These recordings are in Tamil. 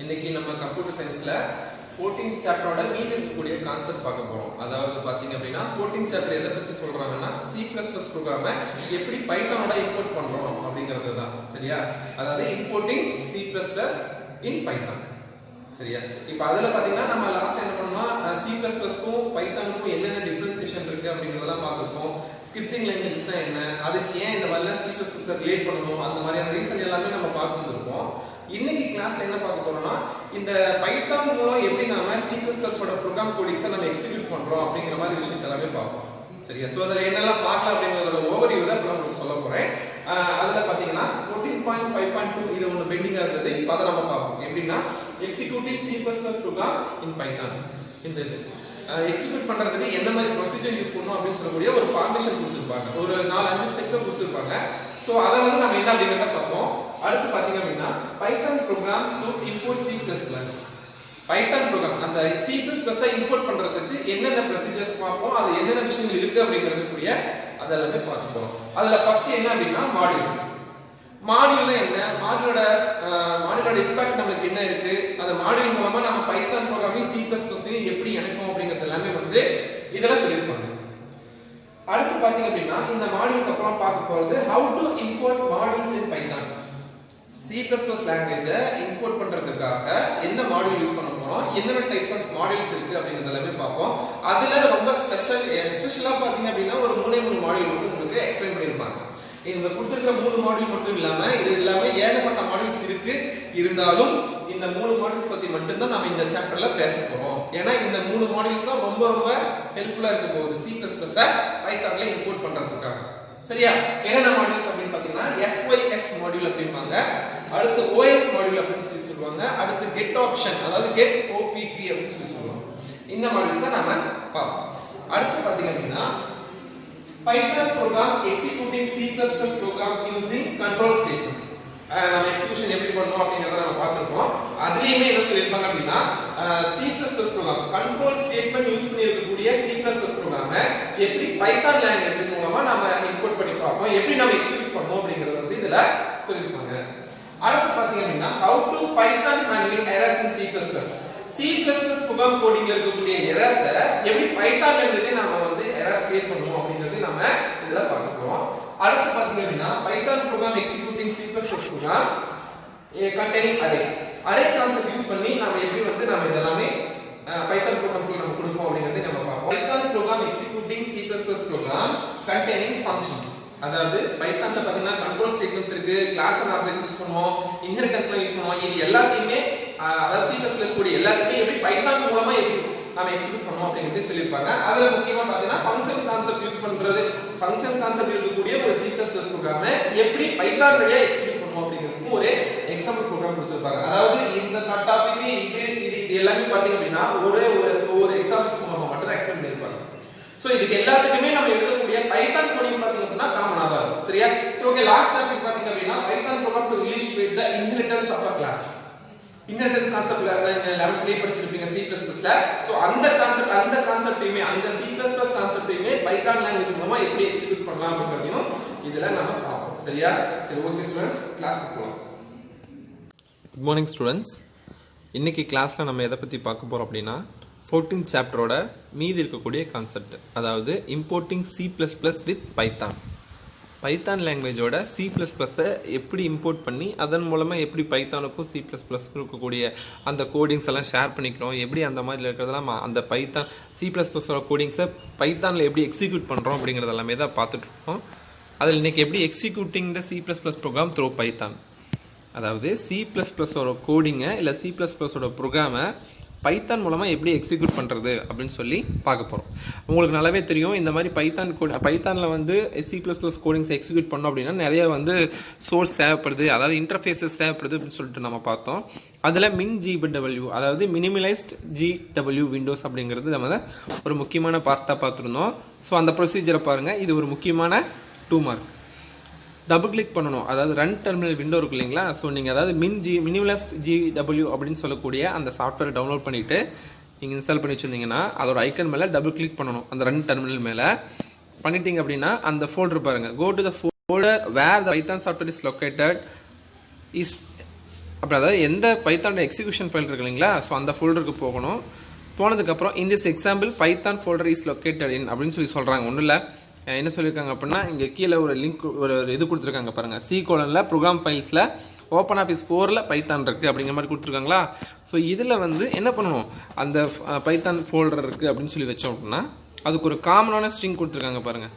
இன்னைக்கு நம்ம கம்ப்யூட்டர் சயின்ஸ்ல 14th சாப்டரோட மீதி இருக்கக்கூடிய கான்செப்ட் பார்க்க போறோம். அதாவது பாத்தீங்க அப்படின்னா 14th சாப்டர் எதை பத்தி சொல்றாங்கன்னா C++ ப்ரோக்ராமை எப்படி பைத்தானோட இம்போர்ட் பண்றோம் அப்படிங்கிறது தான். சரியா? அதாவது இம்போர்ட்டிங் C++ இன் பைத்தான். சரியா? இப்போ அதுல பாத்தீங்கன்னா நம்ம லாஸ்ட் என்ன பண்ணோம்னா C++க்கும் பைத்தானுக்கும் என்னென்ன டிஃபரன்சியேஷன் இருக்கு அப்படிங்கறதெல்லாம் பார்த்திருக்கோம். ஸ்கிரிப்டிங் லாங்குவேஜஸ்னா என்ன, அதுக்கு ஏன் இந்த மாதிரிலாம் C++ ரிலேட் பண்ணணும், அந்த மாதிரியான ரீசன் எல்லாமே நம்ம பார்த்து வந்திருக்கோம். இன்னைக்கு கிளாஸ்ல என்ன பார்க்க போறோம்னா இந்த பைத்தான் மூலம் எப்படி நாம C++ ஓட ப்ரோக்ராம் கோடிங்ஸை நம்ம எக்ஸிக்யூட் பண்றோம் அப்படிங்கிற மாதிரி விஷயத்தை எல்லாமே பார்ப்போம். சரியா? சோ அதுல என்னெல்லாம் பார்க்கலாம் அப்படிங்கறதோட ஓவர்வியூ தான் நான் உங்களுக்கு சொல்ல போறேன். அதுல பாத்தீங்கன்னா 14.5.2 இது ஒன்னு பெண்டிங்கா இருந்தது. இப்போ அத நம்ம பார்ப்போம். எப்படின்னா executing C++ program in Python. இந்த எக்ஸிக்யூட் பண்றதுக்கு என்ன மாதிரி ப்ரொசீஜர் யூஸ் பண்ணனும் அப்படின்னு சொல்லக்கூடிய ஒரு ஃபார்மேஷன் கொடுத்திருப்பாங்க. ஒரு 4-5 ஸ்டெப் கொடுத்திருப்பாங்க. சோ அத வந்து நம்ம என்ன அப்படிங்கறத பார்ப்போம். அடுத்து பாத்தீங்க அப்படின்னா Python program to import C++. Python program அந்த C++ஐ இம்போர்ட் பண்றதுக்கு என்னென்ன ப்ரொசீஜர்ஸ் பார்ப்போம், அது என்னென்ன விஷயங்கள் இருக்கு அப்படிங்கிறதுக்குரிய அதெல்லாமே பார்க்க போறோம். அதுல ஃபர்ஸ்ட் என்ன அப்படின்னா மாடியூல். மாடியூல்னா என்ன, மாடியூலோட இம்பாக்ட் நமக்கு என்ன இருக்கு, அந்த மாடியூல் மூலமா நம்ம பைத்தான் ப்ரோக்ராமிங் C++ஐயும் எப்படி இணைக்கும் அப்படிங்கிறது எல்லாமே வந்து இதெல்லாம் சொல்லிருப்பாங்க. அடுத்து பாத்தீங்க அப்படின்னா இந்த மாடியூலுக்கு அப்புறம் பார்க்க போறது how to import modules in Python. C++ லாங்குவேஜை இம்போர்ட் பண்றதுக்காக என்ன மாடியூல் யூஸ் பண்ண போறோம், என்னென்ன டைப்ஸ் ஆஃப் மாடியூல்ஸ் இருக்கு அப்படிங்கறது எல்லாமே பார்ப்போம். அதுல ரொம்ப ஸ்பெஷலா பாத்தீங்க அப்படின்னா ஒரு 3 மாடியூல் மட்டும் உங்களுக்கு எக்ஸ்பிளைன் பண்ணிருப்பாங்க. இந்த கொடுத்திருக்கிற 3 மாடியூல் மட்டும் இல்லாம இது எல்லாமே ஏகப்பட்ட மாடியூல்ஸ் இருக்கு. இருந்தாலும் இந்த 3 மாடியூல்ஸ் பத்தி மட்டும் தான் நாம இந்த சாப்டர்ல பேச போறோம். ஏன்னா இந்த 3 மாடியூல்ஸ் தான் ரொம்ப ரொம்ப ஹெல்ப்ஃபுல்லா இருக்க போகுது C++-ஐ பைத்தான்ல இம்போர்ட் பண்றதுக்காக. சரியா? என்னென்ன மாடியூல்ஸ் அப்படின்னு பாத்தீங்கன்னா SYS மாடியூல் அப்படிம்பாங்க, அடுத்து OS மாடியூல் அப்படின்னு சொல்லி சொல்லுவாங்க, அடுத்து get option அதாவது get opt அப்படின்னு சொல்லி சொல்லுவாங்க. இந்த மாடியூல்ஸ் தான் நாம பார்ப்போம். அடுத்து பாத்தீங்க அப்படின்னா Python program executing C++ program using control statement. நம்ம எக்ஸிகியூஷன் எப்படி பண்ணனும் அப்படிங்கறத நம்ம பார்த்திருக்கோம். அதுலயே என்ன சொல்லிருப்பாங்க அப்படின்னா C++ program control statement use பண்ணி இருக்கக்கூடிய C++ program-ஐ எப்படி பைத்தான் லாங்குவேஜ் மூலமா நாம இம்போர்ட் பண்ணி பார்ப்போம், எப்படி நாம எக்ஸிக்யூட் பண்ணுவோம் அப்படிங்கறது வந்து இதல சொல்லிருப்பாங்க. அடுத்து பாத்தீங்க அப்படின்னா how to Python handling errors in C++. C++ program codingல இருக்கக்கூடிய errors-ஐ எப்படி பைத்தான்ல இருந்தே நாம வந்து errors கிரியேட் பண்ணுவோம் அப்படிங்கறது நாம இதல பார்க்க போறோம். அடுத்து பாத்தீங்க அப்படின்னா Python program executing C++ program containing array concept use பண்ணி நாம எப்படி வந்து நாம இதெல்லாம் Python program க்கு நம்ம கொடுப்போம் அப்படிங்கறதை நம்ம பார்ப்போம். Python program executing C++ program containing functions. அதாவது பைத்தான்ல பாத்தீங்கன்னா கண்ட்ரோல் ஸ்டேட்மென்ட்ஸ் இருக்கு, கிளாஸ் அண்ட் ஆப்ஜெக்ட் யூஸ் பண்ணுவோம், இன்ஹெரிட்டன்ஸ்லாம் யூஸ் பண்ணுவோம். இது எல்லாத்தையுமே அதாவது C++ கூடிய எல்லாத்தையுமே எப்படி பைத்தான் மூலமா எப்படி நாம எக்ஸிக்யூட் பண்ணுவோம் அப்படிங்கறதை சொல்லிருப்பாங்க. அதுல முக்கியமா பாத்தீங்கன்னா ஃபங்க்ஷன் கான்செப்ட் யூஸ் பண்றது, ஃபங்க்ஷன் கான்செப்ட் இருக்கக்கூடிய ஒரு C++ ப்ரோக்ராமை எப்படி பைத்தான் வழியா எக்ஸிக்யூட் பண்ணுவோம் அப்படிங்கிறதுக்கு ஒரு எக்ஸாம்பிள் ப்ரோக்ராம் கொடுத்திருப்பாங்க. அதாவது இந்த டாபிக் இது எல்லாமே பாத்தீங்க அப்படின்னா ஒரு எக்ஸாம்பிள்ஸ் மூலமா மட்டும் தான் எக்ஸ்பிளைன் பண்ணிருப்பாங்க. சோ இதுக்கு எல்லாத்துக்குமே நம்ம எழுதக்கூடிய பைத்தான் கோடிங் பாத்தீங்க அப்படின்னா காமனா தான் இருக்கும். சரியா? சோ ஓகே, லாஸ்ட் டாபிக் பாத்தீங்க அப்படின்னா Python program to illustrate the inheritance of a class. Inheritance கான்செப்ட்ல 11th படிச்சிருப்பீங்க C++ல. சோ அந்த கான்செப்ட்டையுமே அந்த C++ கான்செப்ட்டையுமே பைத்தான் லாங்குவேஜ் மூலமா எப்படி எக்ஸிக்யூட் பண்ணலாம் அப்படிங்கறதையும் இதெல்லாம் நாம பார்ப்போம். சரியா? சரி ஓகே ஸ்டூடண்ட்ஸ், கிளாஸ்க்கு போலாம். Good morning students. இன்னைக்கு கிளாஸ்ல நம்ம எதை பத்தி பார்க்க போறோம் அப்படின்னா 14th சாப்டரோட மீதி இருக்கக்கூடிய கான்செப்ட், அதாவது importing C++ with Python. Python லாங்குவேஜோட C++-ஐ எப்படி இம்போர்ட் பண்ணி அதன் மூலமாக எப்படி பைத்தானுக்கும் C++க்கும் இருக்கக்கூடிய அந்த கோடிங்ஸ் எல்லாம் ஷேர் பண்ணிக்கிறோம், எப்படி அந்த மாதிரி இருக்கிறதெல்லாம் அந்த பைத்தான் C++ஓட கோடிங்ஸை பைத்தானில் எப்படி எக்ஸிக்யூட் பண்ணுறோம் அப்படிங்கிறது எல்லாமே தான் பார்த்துட்ருக்கோம். அதில் இன்றைக்கி எப்படி executing the C++ program through Python, அதாவது C++ஓட கோடிங்கை இல்லை C++ஓட ப்ரோக்ராமை பைத்தான் மூலமாக எப்படி எக்ஸிக்யூட் பண்ணுறது அப்படின்னு சொல்லி பார்க்க போகிறோம். உங்களுக்கு நல்லாவே தெரியும், இந்த மாதிரி பைத்தானில் வந்து C++ கோடிங்ஸ் எக்ஸிக்யூட் பண்ணோம் அப்படின்னா நிறைய வந்து சோர்ஸ் தேவைப்படுது, அதாவது இன்டர்ஃபேஸஸ் தேவைப்படுது அப்படின்னு சொல்லிட்டு நம்ம பார்த்தோம். அதில் MinGW அதாவது மினிமலைஸ்ட் GW விண்டோஸ் அப்படிங்கிறது நம்ம ஒரு முக்கியமான பார்ட்டாக பார்த்துருந்தோம். ஸோ அந்த ப்ரொசீஜரை பாருங்கள், இது ஒரு முக்கியமான 2 மார்க். டபுள் கிளிக் பண்ணணும், அதாவது ரன் டெர்மினல் விண்டோ இருக்கு இல்லைங்களா. ஸோ நீங்கள் அதாவது மினிமலைஸ்ட் GW அப்படின்னு சொல்லக்கூடிய அந்த சாஃப்ட்வேரை டவுன்லோட் பண்ணிவிட்டு நீங்கள் இன்ஸ்டால் பண்ணி வச்சுருந்தீங்கன்னா அதோட ஐக்கன் மேலே டபுள் கிளிக் பண்ணணும். அந்த ரன் டெர்மினல் மேலே பண்ணிட்டீங்க அப்படின்னா அந்த ஃபோல்டர் பாருங்கள், go to the folder where the Python software is located is அப்புறம் அதாவது எந்த பைத்தானோட எக்ஸிக்யூஷன் ஃபைல் இருக்கு இல்லைங்களா, ஸோ அந்த ஃபோல்டருக்கு போகணும். போனதுக்கப்புறம் இந்த example Python folder is located in அப்படின்னு சொல்கிறாங்க. ஒன்றும் இல்லை, என்ன சொல்லியிருக்காங்க அப்படின்னா இங்கே கீழே ஒரு லிங்க் ஒரு இது கொடுத்துருக்காங்க பாருங்கள். C:\, ப்ரோக்ராம் ஃபைல்ஸில் ஓப்பன் ஆஃபீஸ் 4ல் பைத்தான் இருக்குது அப்படிங்கிற மாதிரி கொடுத்துருக்காங்களா. ஸோ இதில் வந்து என்ன பண்ணணும், அந்த பைத்தான் ஃபோல்டர் இருக்குது அப்படின்னு சொல்லி வச்சோம் அப்படின்னா அதுக்கு ஒரு காமனான ஸ்ட்ரிங் கொடுத்துருக்காங்க பாருங்கள்.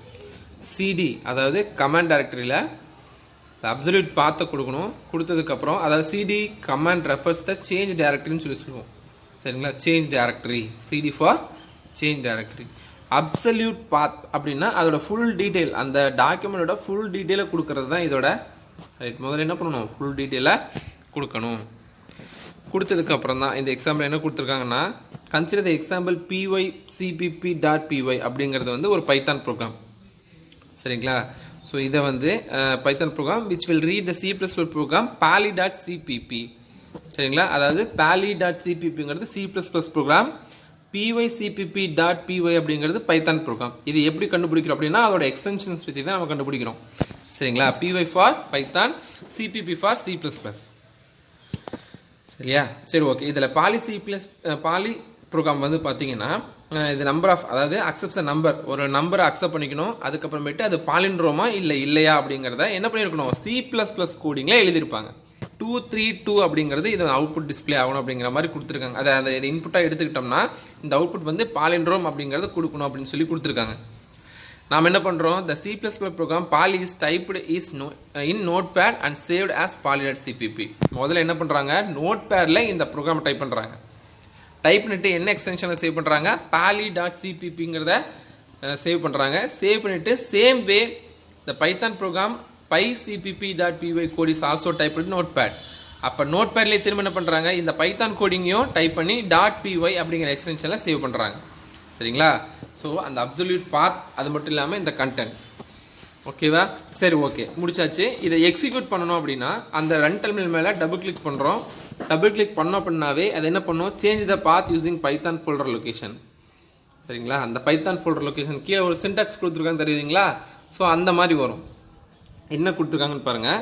CD அதாவது கமாண்ட் டைரக்டரியில் அப்சல்யூட் பாத்தை கொடுக்கணும். கொடுத்ததுக்கப்புறம் அதாவது CD command refers the change டைரக்டரின்னு சொல்லி சொல்லுவோம். சரிங்களா, change directory, CD for change directory. Absolute path அப்படின்னா அதோட ஃபுல் டீட்டெயில், அந்த டாக்குமெண்டோட ஃபுல் டீட்டெயிலை கொடுக்கறது தான் இதோட ரைட். முதல்ல என்ன பண்ணணும், ஃபுல் டீட்டெயிலை கொடுக்கணும். கொடுத்ததுக்கப்புறம் தான் இந்த எக்ஸாம்பிள் என்ன கொடுத்துருக்காங்கன்னா கன்சிடர் த எக்ஸாம்பிள் pycpp.py அப்படிங்கிறது வந்து ஒரு பைத்தான் ப்ரோக்ராம். சரிங்களா, ஸோ இதை வந்து Python program which will read the C++ program pali.cpp. சரிங்களா, அதாவது pali.cppங்கிறது C++ ப்ரோக்ராம், pycpp.py அப்படிங்கிறது பைத்தான் ப்ரோக்ராம். இது எப்படி கண்டுபிடிக்கிறோம் அப்படின்னா அதோட எக்ஸ்டென்ஷன்ஸ் பற்றி தான் நம்ம கண்டுபிடிக்கிறோம். சரிங்களா, py for Python, cpp for C++. சரியா, சரி ஓகே. இதில் பாலி ப்ரோக்ராம் வந்து பார்த்தீங்கன்னா இது நம்பர் ஆஃப் அதாவது அக்செப்ட்ஸ் அ நம்பர், ஒரு நம்பரை அக்செப்ட் பண்ணிக்கணும். அதுக்கப்புறமேட்டு அது பாலிண்ட்ரோமா இல்லை இல்லையா அப்படிங்கிறத என்ன பண்ணியிருக்கணும், C++ கோடிங்கில் எழுதியிருப்பாங்க. 232 அப்படிங்கிறது இது அவுட்புட் டிஸ்பிளே ஆகணும் அப்படிங்கிற மாதிரி கொடுத்துருக்காங்க. அதை இது இன்புட்டாக எடுத்துக்கிட்டோம்னா இந்த அவுட்புட் வந்து பாலிண்ட்ரோம் அப்படிங்கிறது கொடுக்கணும் அப்படின்னு சொல்லி கொடுத்துருக்காங்க. நாம் என்ன பண்ணுறோம், the C++ program pali is typed is in notepad and saved as pali.cpp. முதல்ல என்ன பண்ணுறாங்க, நோட்பேடில் இந்த ப்ரோக்ராம் டைப் பண்ணுறாங்க. டைப் பண்ணிட்டு என்ன எக்ஸ்டென்ஷனை சேவ் பண்ணுறாங்க, pali.cppங்கிறத சேவ் பண்ணுறாங்க. சேவ் பண்ணிவிட்டு same way the python program pycpp.py code is also typed in notepad. அப்போ நோட்பேட்லேயே திரும்ப என்ன பண்ணுறாங்க, இந்த பைத்தான் கோடிங்கையும் டைப் பண்ணி .py அப்படிங்கிற எக்ஸ்டென்ஷனில் சேவ் பண்ணுறாங்க. சரிங்களா, ஸோ அந்த அப்சல்யூட் பாத் அது மட்டும் இல்லாமல் இந்த கண்டென்ட் ஓகேவா. சரி ஓகே, முடிச்சாச்சு. இதை எக்ஸிக்யூட் பண்ணணும் அப்படின்னா அந்த ரன் டெர்மினல் மேலே டபுள் கிளிக் பண்ணுறோம். டபுள் கிளிக் பண்ணோம் அப்படின்னாவே அது என்ன பண்ணும், change the path using Python folder location. சரிங்களா, அந்த பைத்தான் ஃபோல்டர் லொகேஷன் கீழே ஒரு சின்டாக்ஸ் கொடுத்துருக்காங்க தெரியுதுங்களா. ஸோ அந்த மாதிரி வரும். என்ன கொடுத்துருக்காங்கன்னு பாருங்கள்,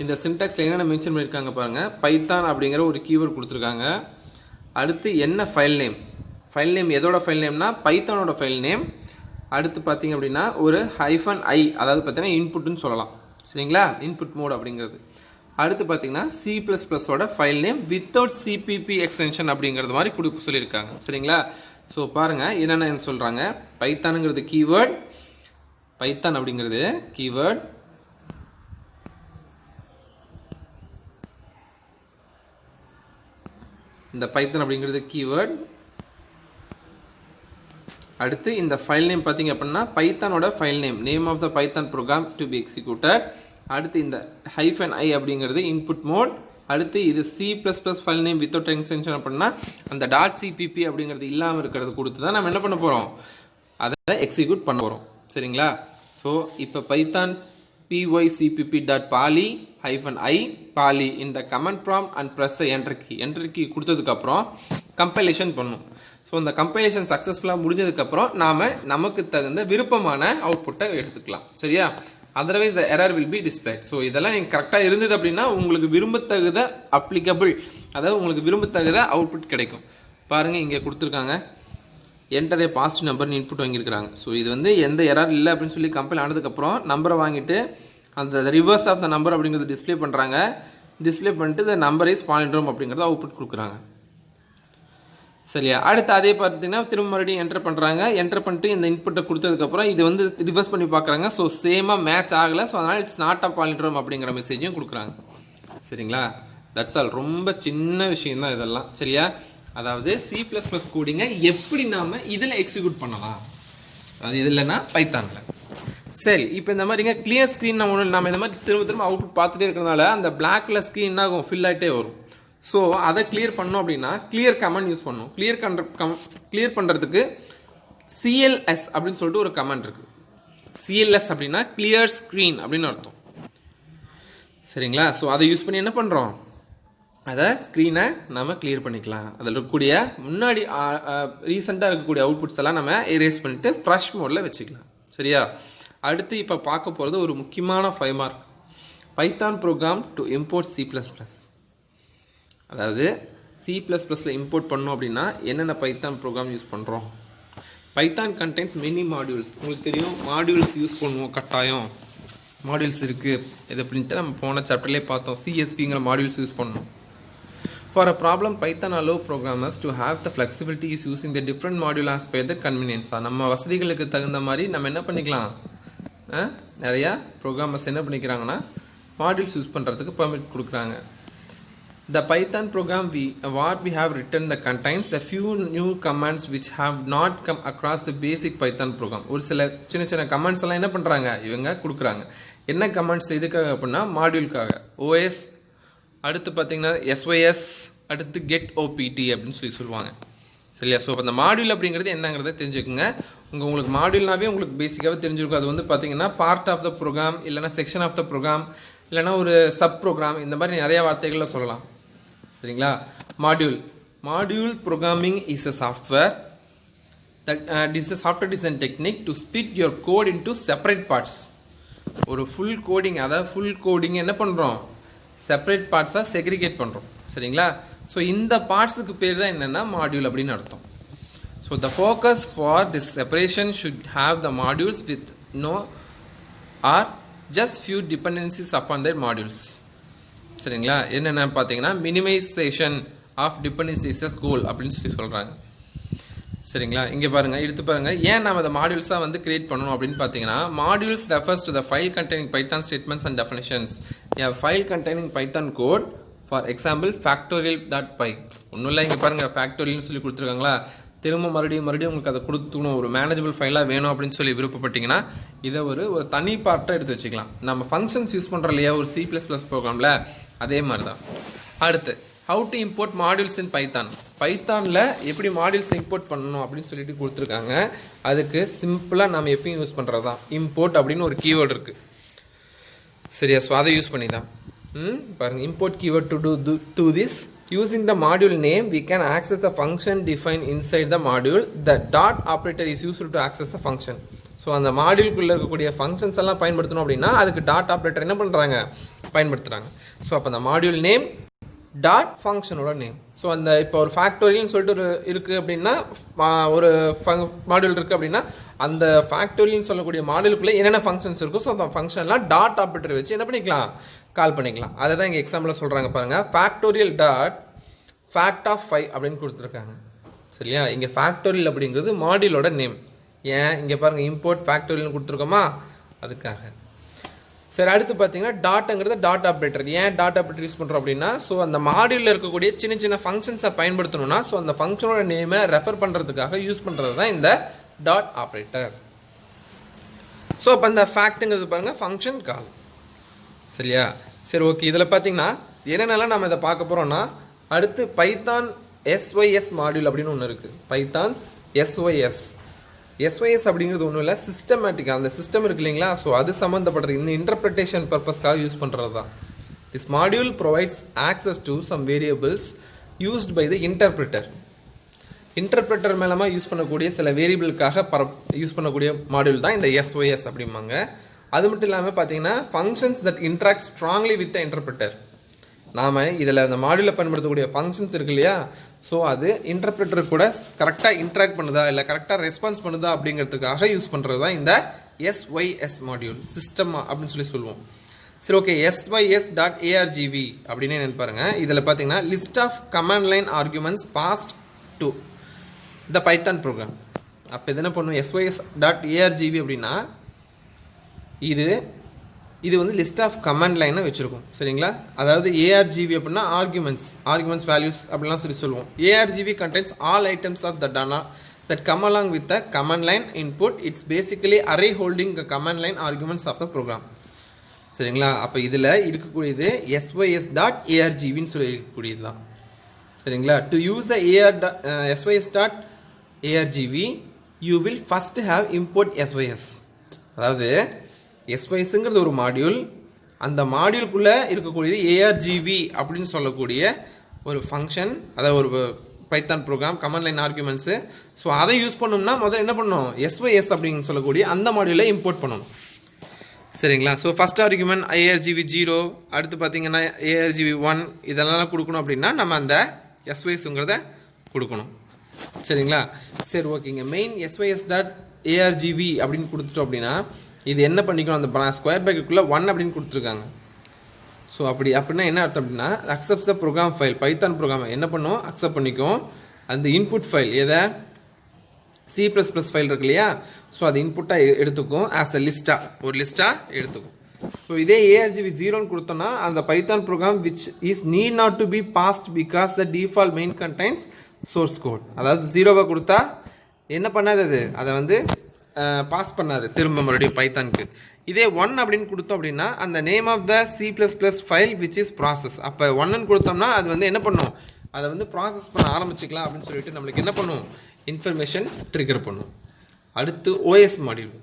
இந்த சின்டாக்ஸில் என்னென்ன மென்ஷன் பண்ணியிருக்காங்க பாருங்கள். பைத்தான் அப்படிங்கிற ஒரு கீவேர்ட் கொடுத்துருக்காங்க. அடுத்து என்ன ஃபைல் நேம், ஃபைல் நேம் எதோட ஃபைல் நேம்னா பைத்தானோட ஃபைல் நேம். அடுத்து பார்த்தீங்க அப்படின்னா ஒரு -i அதாவது பார்த்தீங்கன்னா இன்புட்னு சொல்லலாம். சரிங்களா, இன்புட் மோட் அப்படிங்கிறது. அடுத்து பார்த்தீங்கன்னா C++ஓட file name without CPP extension அப்படிங்கிறது மாதிரி கொடுக்க சொல்லியிருக்காங்க. சரிங்களா, ஸோ பாருங்கள் என்னென்ன சொல்கிறாங்க. பைத்தானுங்கிறது கீவேர்ட், பைத்தான் அப்படிங்கிறது கீவேர்ட், இந்த பைத்தான் அப்படிங்கிறது கீவேர்ட். அடுத்து இந்த ஃபைல் நேம் பார்த்தீங்க அப்படின்னா பைத்தானோட file name, name of the Python program to be executed. அடுத்து இந்த -i அப்படிங்கிறது இன்புட் மோட். அடுத்து இது C++ file name without extension அப்படின்னா அந்த .cpp அப்படிங்கிறது இல்லாமல் இருக்கிறது கொடுத்து தான் நம்ம என்ன பண்ண போகிறோம், அதை எக்ஸிக்யூட் பண்ண போகிறோம். சரிங்களா, ஸோ இப்போ பைத்தான் pycpp.pali -i pali இந்த command prompt and press enter key. Enter key கொடுத்ததுக்கப்புறம் கம்பைலேஷன் பண்ணும். ஸோ இந்த கம்பைலேஷன் சக்ஸஸ்ஃபுல்லாக முடிஞ்சதுக்கப்புறம் நாம் நமக்கு தகுந்த விருப்பமான அவுட்புட்டை எடுத்துக்கலாம். சரியா, otherwise the error will be displayed. So இதெல்லாம் நீங்கள் கரெக்டாக இருந்தது அப்படின்னா உங்களுக்கு விரும்பத்தகுத அப்ளிகபிள், அதாவது உங்களுக்கு விரும்பத்தகுத அவுட்புட் கிடைக்கும். பாருங்கள் இங்கே கொடுத்துருக்காங்க என்டர் ஏ பாசிட்டிவ் நம்பர்னு இன்புட் வாங்கியிருக்கிறாங்க. ஸோ இது வந்து எந்த எரர் இல்லை அப்படின்னு சொல்லி கம்பைல் ஆனதுக்கப்புறம் நம்பரை வாங்கிட்டு அந்த ரிவர்ஸ் ஆஃப் த நம்பர் அப்படிங்கிறது டிஸ்பிளே பண்ணுறாங்க. டிஸ்பிளே பண்ணிட்டு த நம்பர் இஸ் பாலிண்ட்ரோம் அப்படிங்கிறத அவுட்புட் கொடுக்குறாங்க. சரியா, அடுத்து அதே பார்த்தீங்கன்னா திரும்ப மறுபடியும் என்டர் பண்ணுறாங்க. என்டர் பண்ணிட்டு இந்த இன்புட்டை கொடுத்ததுக்கப்புறம் இது வந்து ரிவர்ஸ் பண்ணி பார்க்குறாங்க. ஸோ சேமாக மேட்ச் ஆகலை. ஸோ அதனால் இட்ஸ் நாட் அ பாலிண்ட்ரோம் அப்படிங்கிற மெசேஜையும் கொடுக்குறாங்க. சரிங்களா, தட்ஸ் ஆல். ரொம்ப சின்ன விஷயம் தான் இதெல்லாம். சரியா, அதாவது C++ கோடிங்கை எப்படி நாம் இதில் எக்ஸிக்யூட் பண்ணலாம், அது இதில்னா பைத்தானில். சரி, இப்போ இந்த மாதிரிங்க கிளியர் ஸ்க்ரீன் நம்ம இந்த மாதிரி திரும்ப திரும்ப அவுட்புட் பார்த்துட்டே இருக்கிறதுனால அந்த பிளாக்ல ஸ்க்ரீன் என்ன ஆகும், ஃபில் ஆகிட்டே வரும். ஸோ அதை கிளியர் பண்ணோம் அப்படின்னா கிளியர் கமெண்ட் யூஸ் பண்ணணும். கிளியர் பண்ணுறதுக்கு CLS அப்படின்னு சொல்லிட்டு ஒரு கமெண்ட் இருக்குது. CLS அப்படின்னா கிளியர் ஸ்க்ரீன் அப்படின்னு அர்த்தம். சரிங்களா, ஸோ அதை யூஸ் பண்ணி என்ன பண்ணுறோம், அதை ஸ்க்ரீனை நம்ம கிளியர் பண்ணிக்கலாம். அதில் இருக்கக்கூடிய முன்னாடி ரீசெண்டாக இருக்கக்கூடிய அவுட்புட்ஸ் எல்லாம் நம்ம எரேஸ் பண்ணிவிட்டு ஃப்ரெஷ் மோடில் வச்சுக்கலாம். சரியா, அடுத்து இப்போ பார்க்க போகிறது ஒரு முக்கியமான 5 mark, Python program to import C++. அதாவது C++ல இம்போர்ட் பண்ணோம் அப்படின்னா என்னென்ன பைத்தான் ப்ரோக்ராம் யூஸ் பண்ணுறோம். Python contents many modules. உங்களுக்கு தெரியும் மாடியூல்ஸ் யூஸ் பண்ணுவோம், கட்டாயம் மாடியூல்ஸ் இருக்குது. இது அப்படின்ட்டு நம்ம போன சாப்டர்லேயே பார்த்தோம். CSVங்கிற மாடியூல்ஸ் யூஸ் பண்ணோம். For a problem, Python allow programmers to have the flexibility is using the different module as per the convenience. நம்ம வசதிகளுக்கு தகுந்த மாதிரி நம்ம என்ன பண்ணிக்கலாம், நிறையா ப்ரோக்ராமர்ஸ் என்ன பண்ணிக்கிறாங்கன்னா மாடியூல்ஸ் யூஸ் பண்ணுறதுக்கு பெர்மிட் கொடுக்குறாங்க. The Python program what we have written the contains a few new commands which have not come across the basic Python program. ஒரு சில சின்ன சின்ன கமெண்ட்ஸ் எல்லாம் என்ன பண்ணுறாங்க இவங்க கொடுக்குறாங்க. என்ன கமெண்ட்ஸ் எதுக்காக அப்படின்னா மாடியூலுக்காக. OS, அடுத்து பார்த்தீங்கன்னா SYS, அடுத்து get OPT அப்படின்னு சொல்லுவாங்க. சரியா? ஸோ அந்த மாடியூல் அப்படிங்கிறது என்னங்கிறத தெரிஞ்சுக்கோங்க. உங்களுக்கு மாடியூல்னாவே உங்களுக்கு பேசிக்காகவே தெரிஞ்சிருக்கும். அது வந்து பார்த்தீங்கன்னா பார்ட் ஆஃப் த ப்ரோக்ராம், இல்லைனா செக்ஷன் ஆஃப் த ப்ரோக்ராம், இல்லைனா ஒரு சப் ப்ரோக்ராம், இந்த மாதிரி நிறையா வார்த்தைகளில் சொல்லலாம். சரிங்களா? Module programming is a software that is a software design technique to split your code into separate parts. ஒரு ஃபுல் கோடிங், அதாவது ஃபுல் கோடிங் என்ன பண்ணுறோம், செப்பரேட் பார்ட்ஸாக செக்ரிகேட் பண்ணுறோம். சரிங்களா? ஸோ இந்த பார்ட்ஸுக்கு பேர் தான் என்னென்னா மாடியூல் அப்படின்னு அர்த்தம். So the focus for this separation should have the modules with no or just few dependencies upon their modules. சரிங்களா? என்னென்ன பார்த்தீங்கன்னா மினிமைசேஷன் ஆஃப் டிபெண்டன்சிஸ் கோல் அப்படின்னு சொல்கிறாங்க. சரிங்களா? இங்கே பாருங்கள், எடுத்து பாருங்கள். ஏன் நம்ம அந்த மாடியூல்ஸாக வந்து கிரியேட் பண்ணணும் அப்படின்னு பார்த்தீங்கன்னா, modules refers to the file containing Python statements and definitions. File containing Python code for example factorial.py. ஒன்றும் இல்லை, இங்கே பாருங்கள் ஃபேக்டோரியல்னு சொல்லி கொடுத்துருக்காங்களா. திரும்ப மறுபடியும் உங்களுக்கு அதை கொடுத்துக்கணும், ஒரு மேனேஜபிள் ஃபைலாக வேணும் அப்படின்னு சொல்லி விருப்பப்பட்டீங்கன்னா இதை ஒரு தனி பார்ட்டாக எடுத்து வச்சுக்கலாம். நம்ம ஃபங்க்ஷன்ஸ் யூஸ் பண்ணுறோம் இல்லையா ஒரு C++ ப்ரோக்ராமில், அதே மாதிரி தான். அடுத்து how to import modules in Python. பைத்தானில் எப்படி மாடியூல்ஸ் இம்போர்ட் பண்ணணும் அப்படின்னு சொல்லிட்டு கொடுத்துருக்காங்க. அதுக்கு சிம்பிளாக நம்ம எப்பயும் யூஸ் பண்ணுறது தான் இம்போர்ட் அப்படின்னு ஒரு கீவேர்டு இருக்குது. சரியா? ஸோ அதை யூஸ் பண்ணி தான் பாருங்கள், import keyword to this. Using the module name, we can access the function defined inside the module. The dot operator is used to access the function. So அந்த மாடியூலுக்குள்ளே இருக்கக்கூடிய ஃபங்க்ஷன்ஸ் எல்லாம் பயன்படுத்தணும் அப்படின்னா அதுக்கு டாட் ஆப்ரேட்டர் என்ன பண்ணுறாங்க, பயன்படுத்துகிறாங்க. ஸோ அப்போ அந்த மாடியூல் நேம் டாட் ஃபங்க்ஷனோட நேம். ஸோ அந்த இப்போ ஒரு ஃபேக்டோரியல்னு சொல்லிட்டு ஒரு இருக்குது அப்படின்னா, ஒரு மாடியூல் இருக்குது அப்படின்னா அந்த ஃபேக்டோரியல்னு சொல்லக்கூடிய மாடியூலுக்குள்ளே என்னென்ன ஃபங்க்ஷன்ஸ் இருக்கும், ஸோ அந்த ஃபங்க்ஷன்லாம் டாட் ஆப்ரேட்டர் வச்சு என்ன பண்ணிக்கலாம், கால் பண்ணிக்கலாம். அதை தான் இங்கே எக்ஸாம்பிளில் சொல்கிறாங்க பாருங்கள். ஃபேக்டோரியல் டாட் ஃபேக்ட் ஆஃப் 5 அப்படின்னு கொடுத்துருக்காங்க. சரியா? இங்கே ஃபேக்டோரியல் அப்படிங்கிறது மாடியூலோட நேம். ஏன் இங்கே பாருங்கள் இம்போர்ட் ஃபேக்டோரியல்னு கொடுத்துருக்கோமா, அதுக்காக. சரி, அடுத்து பார்த்தீங்கன்னா டாட்ங்கிறது டாட் ஆப்ரேட்டர். ஏன் டாட் ஆப்ரேட்டர் யூஸ் பண்ணுறோம் அப்படின்னா, ஸோ அந்த மாடியூலில் இருக்கக்கூடிய சின்ன சின்ன ஃபங்க்ஷன்ஸை பயன்படுத்தணும்னா ஸோ அந்த ஃபங்க்ஷனோட நேமை ரெஃபர் பண்ணுறதுக்காக யூஸ் பண்ணுறது தான் இந்த டாட் ஆப்ரேட்டர். ஸோ அப்போ இந்த ஃபேக்ட்டுங்கிறது பாருங்கள் ஃபங்க்ஷன் கால். சரியா? சரி, ஓகே. இதில் பார்த்தீங்கன்னா என்னென்னலாம் நம்ம இதை பார்க்க போகிறோம்னா, அடுத்து பைத்தான் SYS மாடியூல் அப்படின்னு ஒன்று இருக்குது. பைத்தான்ஸ் SYS அப்படிங்கிறது ஒன்றும் இல்லை, சிஸ்டமேட்டிக்காக அந்த சிஸ்டம் இருக்கு இல்லைங்களா, ஸோ அது சம்மந்தப்பட்டது. இந்த இன்டர்பிரிட்டேஷன் பர்பஸ்க்காக யூஸ் பண்ணுறது தான். This module provides access to some variables used by the interpreter. Interpreter மேலமாக யூஸ் பண்ணக்கூடிய சில வேரியபிளுக்காக யூஸ் பண்ணக்கூடிய மாடியூல் தான் இந்த SYS அப்படிம்பாங்க. அது மட்டும் இல்லாமல் பார்த்தீங்கன்னா functions that interact strongly with the interpreter. நாம் இதில் அந்த மாடியூலில் பயன்படுத்தக்கூடிய ஃபங்க்ஷன்ஸ் இருக்கு இல்லையா, ஸோ அது இன்டர்பிரிட்டர் கூட கரெக்டாக இன்ட்ராக்ட் பண்ணுதா இல்லை கரெக்டாக ரெஸ்பான்ஸ் பண்ணுதா அப்படிங்கிறதுக்காக யூஸ் பண்ணுறது தான் இந்த SYS மாடியூல், சிஸ்டம் அப்படின்னு சொல்லி சொல்லுவோம். சரி, ஓகே. SYS.argv அப்படின்னு என்னென்னு பாருங்கள். இதில் பார்த்தீங்கன்னா list of command line arguments passed to the Python program. அப்போ இது என்ன பண்ணும், SYS.argv அப்படின்னா இது வந்து லிஸ்ட் ஆஃப் கமாண்ட் லைனை வச்சுருக்கோம். சரிங்களா? அதாவது ARGV அப்படின்னா ஆர்குமெண்ட்ஸ் வேல்யூஸ் அப்படிலாம் சொல்லுவோம். ARGV contains all items of the data that come along with the command line input. It's basically array holding the command line arguments of the program. சரிங்களா? அப்போ இதில் இருக்கக்கூடியது SYS.argvன்னு சொல்லி இருக்கக்கூடியது தான். சரிங்களா? To use the SYS.argv you will first have import SYS. அதாவது SYSங்கிறது ஒரு மாடியூல், அந்த மாடியூலுக்குள்ளே இருக்கக்கூடியது ARGV அப்படின்னு சொல்லக்கூடிய ஒரு ஃபங்க்ஷன், அதாவது ஒரு Python program command line arguments. So அதை யூஸ் பண்ணணும்னா முதல்ல என்ன பண்ணணும், SYS அப்படின்னு சொல்லக்கூடிய அந்த மாடியூலை இம்போர்ட் பண்ணணும். சரிங்களா? ஸோ ஃபர்ஸ்ட் ஆர்குமெண்ட் ARGV 0, அடுத்து பார்த்தீங்கன்னா ARGV 1 இதெல்லாம் கொடுக்கணும் அப்படின்னா நம்ம அந்த SYSங்கிறத கொடுக்கணும். சரிங்களா? சரி ஓகேங்க. மெயின் SYS டாட் ARGV அப்படின்னு கொடுத்துட்டோம் அப்படின்னா இது என்ன பண்ணிக்கணும், அந்த ஸ்கொயர் பிராக்கெட்டுக்குள்ளே 1 அப்படின்னு கொடுத்துருக்காங்க. ஸோ அப்படின்னா என்ன அர்த்தம் அப்படின்னா அக்செப்ட்ஸ் த ப்ரோக்ராம் ஃபைல், பைத்தான் ப்ரோக்ராம் என்ன பண்ணும், அக்செப்ட் பண்ணிக்கும். அந்த இன்புட் ஃபைல் எதை C++ ஃபைல் இருக்கு இல்லையா, ஸோ அது இன்புட்டாக எடுத்துக்கும், ஆஸ் அ ஒரு லிஸ்ட்டாக எடுத்துக்கும். ஸோ இதே ARGV 0ன்னு கொடுத்தோன்னா அந்த Python program which is need not to be passed because the default main contains source code. அதாவது 0 கொடுத்தா என்ன பண்ணாது, அதை வந்து பாஸ் பண்ணாது திரும்ப மறுபடியும் பைத்தானுக்கு. இதே 1 அப்படின்னு கொடுத்தோம் அப்படின்னா அந்த name of the C++ file which is process. அப்போ 1ன்னு கொடுத்தோம்னா அது வந்து என்ன பண்ணும், அதை வந்து ப்ராசஸ் பண்ண ஆரம்பிச்சுக்கலாம் அப்படின்னு சொல்லிட்டு நம்மளுக்கு என்ன பண்ணும், இன்ஃபர்மேஷன் ட்ரிகர் பண்ணும். அடுத்து OS மாடியூல்.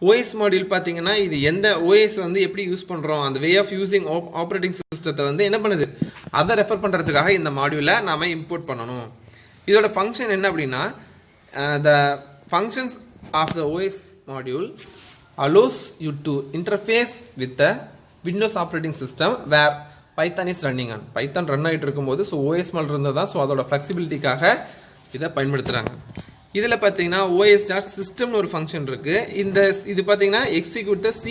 OS மாடியூல் பார்த்தீங்கன்னா இது எந்த OS வந்து எப்படி யூஸ் பண்ணுறோம், அந்த வே ஆஃப் யூசிங் ஆப்ரேட்டிங் சிஸ்டத்தை வந்து என்ன பண்ணுது, அதை ரெஃபர் பண்ணுறதுக்காக இந்த மாடியூலை நாம் இம்போர்ட் பண்ணணும். இதோட ஃபங்க்ஷன் என்ன அப்படின்னா the functions of the OS module allows you to interface with the Windows operating system where Python is running on. Python run ஆகிட்டு இருக்கும்போது ஸோ OS மாடியூல் இருந்தால் தான், ஸோ அதோட ஃப்ளெக்சிபிலிட்டிக்காக இதை பயன்படுத்துகிறாங்க. இதில் பார்த்தீங்கன்னா OS.system ஒரு ஃபங்க்ஷன் இருக்குது. இது பார்த்தீங்கன்னா execute the C++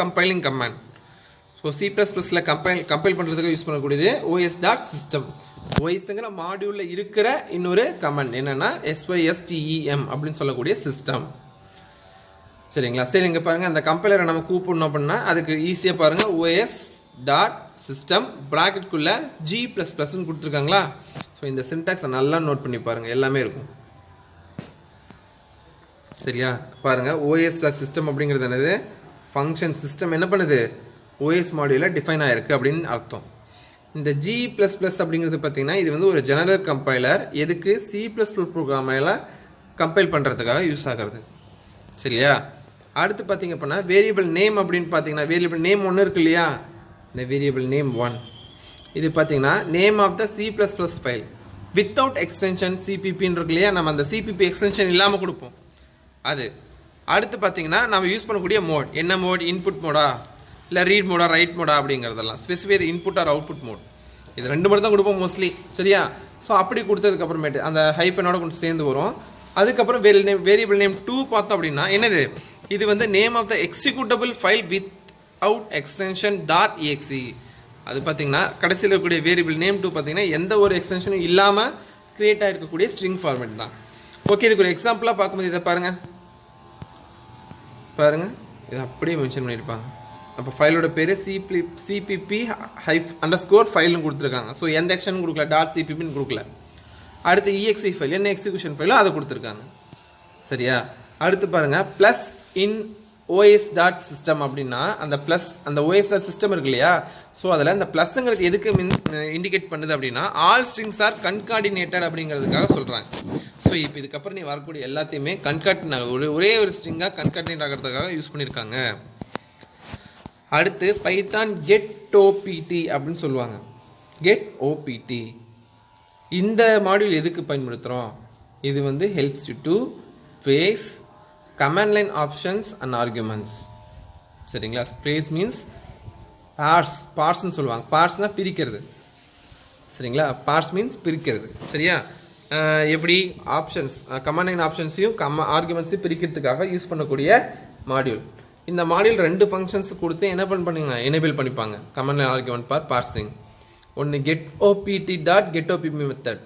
compiling command. So C++ல கம்பைல் பண்ணுறதுக்கு யூஸ் பண்ணக்கூடியது OS.system. OSங்கிற மாடியூலில் இருக்கிற இன்னொரு கமாண்ட் என்னன்னா SYSTEM அப்படின்னு சொல்லக்கூடிய சிஸ்டம். சரிங்களா? சரி இங்கே பாருங்கள், அந்த கம்பைலரை நம்ம கூப்பிடணும் அப்படின்னா அதுக்கு ஈஸியாக பாருங்கள் OS.system ப்ராக்கெட்குள்ளே G++ன்னு கொடுத்துருக்காங்களா. ஸோ இந்த சின்டாக்ஸை நல்லா நோட் பண்ணி பாருங்கள், எல்லாமே இருக்கும். சரியா? பாருங்கள் OS.system அப்படிங்கிறது என்னது, ஃபங்க்ஷன் சிஸ்டம் என்ன பண்ணுது, OS மாடியூலில் டிஃபைன் ஆகிருக்கு அப்படின்னு அர்த்தம். இந்த G++ அப்படிங்கிறது பார்த்தீங்கன்னா இது வந்து ஒரு ஜெனரல் கம்பைலர், எதுக்கு C++ ப்ரோக்ராமில் கம்பைல் பண்ணுறதுக்காக யூஸ் ஆகிறது. சரியா? அடுத்து பார்த்தீங்க அப்படின்னா வேரியபிள் நேம் அப்படின்னு பார்த்தீங்கன்னா வேரியபிள் நேம் 1 இருக்கு இல்லையா, இந்த வேரியபிள் நேம் 1 இது பார்த்தீங்கன்னா name of the C++ file without extension CPPன்னு இருக்கு இல்லையா, நம்ம அந்த CPP எக்ஸ்டென்ஷன் இல்லாமல் கொடுப்போம் அது. அடுத்து பார்த்தீங்கன்னா நம்ம யூஸ் பண்ணக்கூடிய மோட் என்ன மோட், இன்புட் மோடா இல்லை ரீட் மோடா ரைட் மோடா அப்படிங்கிறதெல்லாம் specify input or output mode, இது 2 மட்டும் தான் கொடுப்போம் மோஸ்ட்லி. சரியா? ஸோ அப்படி கொடுத்ததுக்கு அப்புறமேட்டு அந்த ஹைஃபனோட கொஞ்சம் சேர்ந்து வரும். அதுக்கப்புறம் வேரியபிள் நேம் 2 பார்த்தோம் அப்படின்னா என்னது, இது வந்து name of the executable file without extension .exe. அது பார்த்தீங்கன்னா கடைசியில் இருக்கக்கூடிய வேரியபிள் நேம் 2 பார்த்தீங்கன்னா எந்த ஒரு எக்ஸ்டென்ஷனும் இல்லாமல் கிரியேட் ஆகிருக்கக்கூடிய ஸ்ட்ரிங் ஃபார்மேட் தான். ஓகே, இதுக்கு ஒரு எக்ஸாம்பிளாக பார்க்கும்போது இதை பாருங்கள், இதை அப்படியே மென்ஷன் பண்ணியிருப்பாங்க. அப்போ ஃபைலோட பேர் CPP_ஃபைல்னு கொடுத்துருக்காங்க. ஸோ எந்த எக்ஸ்டென்ஷன் கொடுக்கல, .cppன்னு கொடுக்கல. அடுத்து exe ஃபைல் என்ன எக்ஸிக்யூஷன் ஃபைலோ அதை கொடுத்துருக்காங்க. சரியா? அடுத்து பாருங்கள் ப்ளஸ் இன் OS.system அப்படின்னா அந்த ப்ளஸ் அந்த OS.system இருக்கு இல்லையா, ஸோ அதில் இந்த ப்ளஸ்ங்கிறது எதுக்கு இண்டிகேட் பண்ணுது அப்படின்னா ஆல் ஸ்ட்ரிங்ஸ் ஆர் கன்கார்டினேட்டட் அப்படிங்கிறதுக்காக சொல்கிறாங்க. ஸோ இப்போ இதுக்கப்புறம் நீ வரக்கூடிய எல்லாத்தையுமே கன்கார்டினேட் ஆகுது, ஒரே ஒரு ஸ்ட்ரிங்காக கன்கார்டினேட் ஆகிறதுக்காக யூஸ் பண்ணியிருக்காங்க. அடுத்து பைத்தான் getOpt அப்படின்னு சொல்லுவாங்க. getOpt இந்த மாடியூல் எதுக்கு பயன்படுத்துகிறோம், இது வந்து helps you to face command line options and arguments. சரிங்களா? space means parsன்னு சொல்லுவாங்க. parsனா பிரிக்கிறது. சரிங்களா? parse means பிரிக்கிறது. சரியா? எப்படி ஆப்ஷன்ஸ் கமாண்ட் லைன் ஆப்ஷன்ஸையும் ஆர்குமெண்ட்ஸையும் பிரிக்கிறதுக்காக யூஸ் பண்ணக்கூடிய மாடியூல். இந்த மாடியூல் 2 ஃபங்க்ஷன்ஸ் கொடுத்து என்ன பண்ணுங்க, எனேபிள் பண்ணிப்பாங்க command line argument for parsing. ஒன்று getOpt மெத்தட்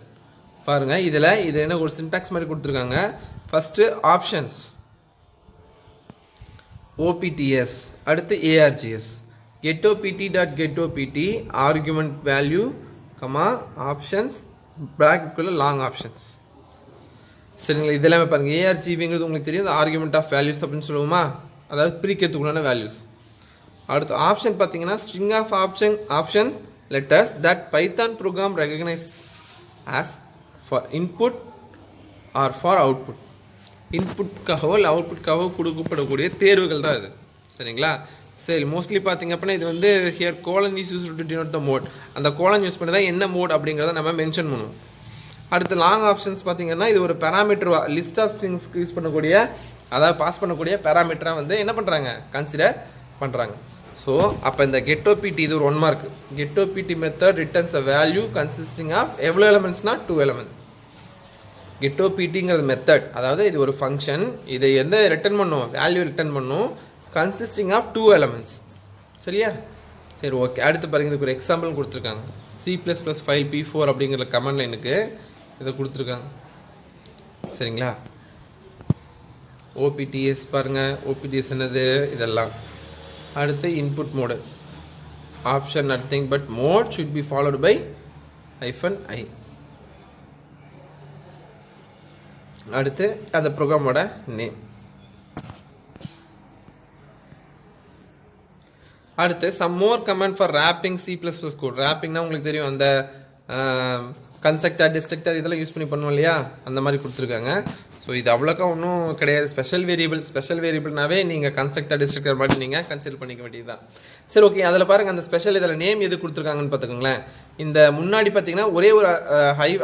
பாருங்க, இதில் இது என்ன ஒரு சின்டாக்ஸ் மாதிரி கொடுத்துருக்காங்க. ஃபர்ஸ்ட்டு ஆப்ஷன்ஸ் OPTS, அடுத்து ARGS. getOpt argument value options பிராக்கெட்டுக்குள்ள long options. சரிங்களா? இதெல்லாமே பாருங்கள். ARGVங்கிறது உங்களுக்கு தெரியும், ஆர்குமெண்ட் ஆஃப் வேல்யூஸ் அப்படின்னு சொல்லுவோமா, அதாவது பிரிக்கிறதுக்குள்ளான வேல்யூஸ். அடுத்து ஆப்ஷன் பார்த்தீங்கன்னா string of option letters that Python program recognize as for input or for output. இன்புட்காகவோ இல்லை அவுட்புட்காகவோ கொடுக்கப்படக்கூடிய தேர்வுகள் தான் இது. சரிங்களா? சரி, மோஸ்ட்லி பார்த்தீங்க அப்படின்னா இது வந்து here colon is use to denote the mode. அந்த கோலன் யூஸ் பண்ணி தான் என்ன மோட் அப்படிங்கிறத நம்ம மென்ஷன் பண்ணுவோம். அடுத்து லாங் ஆப்ஷன்ஸ் பார்த்தீங்கன்னா இது ஒரு பேராமீட்டர் லிஸ்ட் ஆஃப் ஸ்ட்ரிங்ஸ்க்கு யூஸ் பண்ணக்கூடிய, அதாவது பாஸ் பண்ணக்கூடிய பேராமீட்டராக வந்து என்ன பண்ணுறாங்க, கன்சிடர் பண்ணுறாங்க. ஸோ அப்போ இந்த getOpt இது ஒரு 1 mark. getOpt method returns a value consisting of எவ்வளோ எலமெண்ட்ஸ்னா 2 எலமெண்ட்ஸ். getOptங்கிறது மெத்தட், அதாவது இது ஒரு ஃபங்க்ஷன், இதை எந்த ரிட்டர்ன் பண்ணும், வேல்யூ ரிட்டர்ன் பண்ணும் கன்சிஸ்டிங் ஆஃப் 2 எலமெண்ட்ஸ். சரியா? சரி, ஓகே. அடுத்து பாருங்க, இதுக்கு ஒரு எக்ஸாம்பிள் கொடுத்துருக்காங்க. C++ ஃபைல் P4 அப்படிங்கிற கமெண்ட் லைனுக்கு இதை கொடுத்துருக்காங்க. சரிங்களா? OPTS பாருங்க, OPTS என்னது இதெல்லாம். அடுத்து input mode option nothing but mode should be followed by -i. அடுத்து அந்த ப்ரோக்ராமோட நேம். அடுத்து some more comment for wrapping C++ code. ரேப்பிங்னா உங்களுக்கு தெரியும், அந்த கன்ஸ்ட்ரக்டர் டிஸ்ட்ரக்டர் இதெல்லாம் யூஸ் பண்ணி பண்ணுவோம் இல்லையா, அந்த மாதிரி கொடுத்துருக்காங்க. ஸோ இது அவ்வளோக்கா ஒன்றும் கிடையாது. ஸ்பெஷல் வேரியபிள்னாவே நீங்கள் கன்ஸ்ட்ரக்டர் டிஸ்ட்ரக்டர் மாதிரி நீங்கள் கன்சிடர் பண்ணிக்க வேண்டியது தான். சரி, ஓகே. அதில் பாருங்கள், அந்த ஸ்பெஷல் இதில் நேம் எது கொடுத்துருக்காங்கன்னு பார்த்துக்கோங்களேன். இந்த முன்னாடி பார்த்தீங்கன்னா ஒரே ஒரு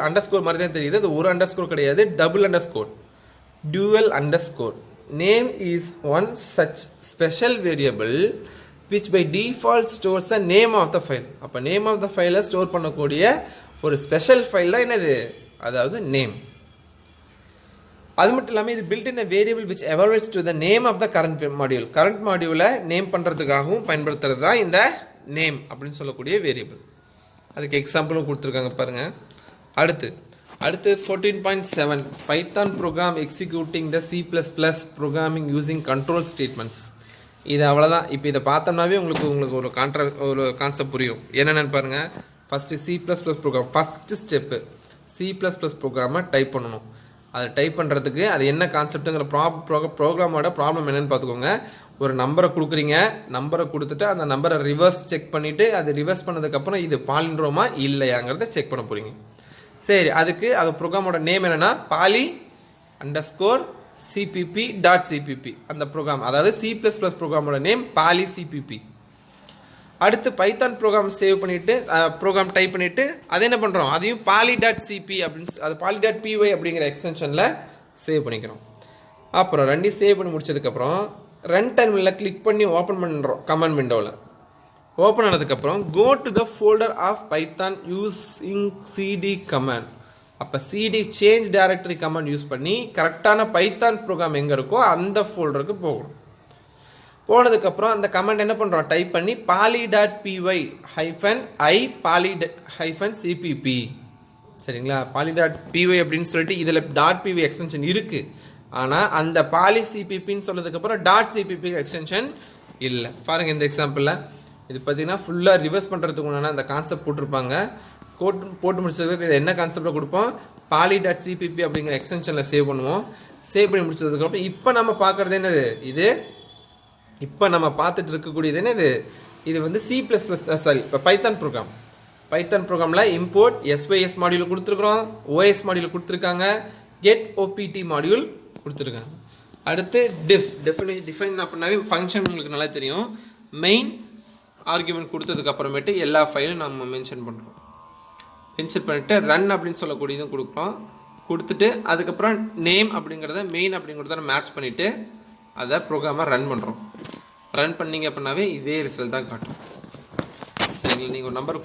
அண்டர்ஸ்கோர் மாதிரி தான் தெரியுது. அது ஒரு அண்டர்ஸ்கோர் கிடையாது, double underscore, dual underscore. Name is one such special variable which by default stores the name of the file. அப்போ நேம் ஆஃப் த ஃபைலை ஸ்டோர் பண்ணக்கூடிய ஒரு ஸ்பெஷல் ஃபைல் தான் என்னது, அதாவது நேம். அது மட்டும் இல்லாமல் இது built in a variable which evaluates to the name of the current module. Current மாடியூலை நேம் பண்ணுறதுக்காகவும் பயன்படுத்துறது தான் இந்த நேம் அப்படின்னு சொல்லக்கூடிய வேரியபிள். அதுக்கு எக்ஸாம்பிளும் கொடுத்துருக்காங்க பாருங்கள். அடுத்து 14.7 Python program executing the C++ programming using control statements. இது அவ்வளோதான். இப்போ இதை பார்த்தோம்னாவே உங்களுக்கு ஒரு கான்செப்ட் புரியும். என்னென்னு பாருங்கள். First C++ program, first step C++ ப்ரோக்ராமை டைப் பண்ணணும். அதை டைப் பண்ணுறதுக்கு அது என்ன கான்செப்ட்டுங்கிற ப்ரோக்ராமோட ப்ராப்ளம் என்னென்னு பார்த்துக்கோங்க. ஒரு நம்பரை கொடுக்குறீங்க, நம்பரை கொடுத்துட்டு அந்த நம்பரை ரிவர்ஸ் செக் பண்ணிவிட்டு அது ரிவர்ஸ் பண்ணதுக்கப்புறம் இது பாலிண்ட்ரோமா இல்லையாங்கிறத செக் பண்ண போகிறீங்க. சரி, அதுக்கு அது ப்ரோக்ராமோட நேம் என்னென்னா poly_cpp.cpp. அந்த ப்ரோக்ராம், அதாவது C++ ப்ரோக்ராமோட நேம் polycpp. அடுத்து பைத்தான் ப்ரோக்ராம் சேவ் பண்ணிவிட்டு ப்ரோக்ராம் டைப் பண்ணிவிட்டு அதை என்ன பண்ணுறோம், அதையும் poly.cp அப்படின்னு, அது poly.py அப்படிங்கிற எக்ஸ்டென்ஷனில் சேவ் பண்ணிக்கிறோம். அப்புறம் ரெண்டையும் சேவ் பண்ணி முடிச்சதுக்கப்புறம் ரன் டைமில் கிளிக் பண்ணி ஓப்பன் பண்ணுறோம். கமாண்ட் விண்டோவில் ஓப்பன் ஆனதுக்கப்புறம் go to the folder of Python using CD command. அப்போ CD change directory command use பண்ணி கரெக்டான பைத்தான் ப்ரோக்ராம் எங்கே இருக்கோ அந்த ஃபோல்டருக்கு போகணும். போனதுக்கப்புறம் அந்த கமாண்ட் என்ன பண்ணுறோம், டைப் பண்ணி poly.py -i poly-cpp. சரிங்களா? poly.py அப்படின்னு சொல்லிட்டு இதில் .py எக்ஸ்டென்ஷன் இருக்குது. ஆனால் அந்த polycppன்னு சொன்னதுக்கப்புறம் .cpp எக்ஸ்டென்ஷன் இல்லை. பாருங்கள், இந்த எக்ஸாம்பிளில் இது பார்த்தீங்கன்னா ஃபுல்லாக ரிவர்ஸ் பண்ணுறதுக்கு முன்னாடி அந்த கான்செப்ட் போட்டிருப்பாங்க. போட்டு முடிச்சதுக்கு இது என்ன கான்செப்டில் கொடுப்போம், poly.cpp அப்படிங்கிற எக்ஸ்டென்ஷனில் சேவ் பண்ணுவோம். சேவ் பண்ணி முடிச்சதுக்கப்புறம் இப்போ நம்ம பார்க்குறது என்னது, இது இப்போ நம்ம பார்த்துட்டு இருக்கக்கூடியது என்னது, இது வந்து C++ சாரி இப்போ பைத்தான் ப்ரோக்ராமில் இம்போர்ட் SYS மாடியூல் கொடுத்துருக்குறோம், OS மாடியூல் கொடுத்துருக்காங்க, getOpt மாடியூல் கொடுத்துருக்காங்க. அடுத்து டிஃபைன் அப்படின்னாவே ஃபங்க்ஷன் உங்களுக்கு நல்லா தெரியும். மெயின் ஆர்குமெண்ட் கொடுத்ததுக்கு அப்புறமேட்டு எல்லா ஃபைலும் நம்ம மென்ஷன் பண்ணிட்டு ரன் அப்படின்னு சொல்லக்கூடியதும் கொடுக்குறோம். கொடுத்துட்டு அதுக்கப்புறம் நேம் அப்படிங்கிறத மெயின் அப்படிங்கிறத மேட்ச் பண்ணிவிட்டு அதை ப்ரோக்ராமாக ரன் பண்ணுறோம். ரன் பண்ணிங்க அப்படின்னாவே இதே ரிசல்ட் தான் காட்டும். சரிங்களா? நீங்கள் ஒரு நம்பர்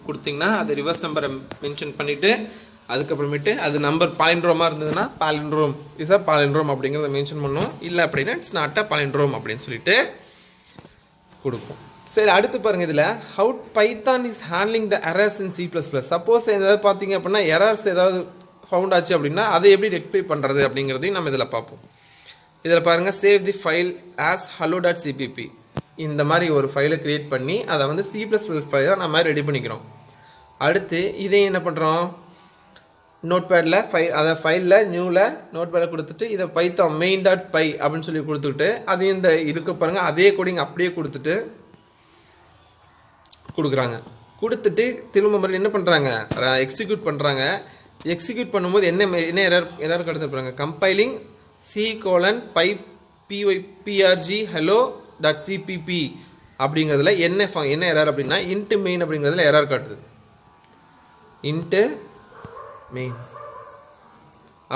கொடுத்தீங்கன்னா அது ரிவர்ஸ் நம்பரை மென்ஷன் பண்ணிவிட்டு அதுக்கப்புறமேட்டு அது நம்பர் பாலிண்ட்ரோமாக இருந்ததுன்னா பாலிண்ட்ரோம் இஸ் அ பாலிண்ட்ரோம் அப்படிங்கிறத மென்ஷன் பண்ணோம். இல்லை அப்படின்னா இட்ஸ் நாட் அ பாலிண்ட்ரோம் அப்படின்னு சொல்லிட்டு கொடுப்போம். சரி, அடுத்து பாருங்கள். இதில் how Python is handling the errors in C++. Suppose ஏதாவது பார்த்தீங்க அப்படின்னா எரர்ஸ் ஏதாவது ஃபவுண்ட் ஆச்சு அப்படின்னா அதை எப்படி ரெக்டிஃபை பண்ணுறது அப்படிங்கிறதையும் நம்ம இதில் பார்ப்போம். இதில் பாருங்கள், சேவ் தி ஃபைல் ஆஸ் hello.cpp. இந்த மாதிரி ஒரு ஃபைலை க்ரியேட் பண்ணி அதை வந்து C++ ஃபைல் தான் நம்ம ரெடி பண்ணிக்கிறோம். அடுத்து இதை என்ன பண்ணுறோம், நோட்பேடில் அதை ஃபைலில் நியூவில் நோட்பேடில் கொடுத்துட்டு இதை பைத்தான் main.py அப்படின்னு சொல்லி கொடுத்துக்கிட்டு அது இந்த இருக்க பாருங்கள் அதே கோடிங் அப்படியே கொடுக்குறாங்க. கொடுத்துட்டு திரும்ப மாதிரி என்ன பண்ணுறாங்க, எக்ஸிக்யூட் பண்ணுறாங்க. எக்ஸிக்யூட் பண்ணும்போது என்ன எரர் கடத்துறாங்க, கம்பைலிங் C:\prg hello.cpp அப்படிங்கிறதுல என்ன எரர் அப்படின்னா int main அப்படிங்கிறதுல எரர் காட்டுது. int main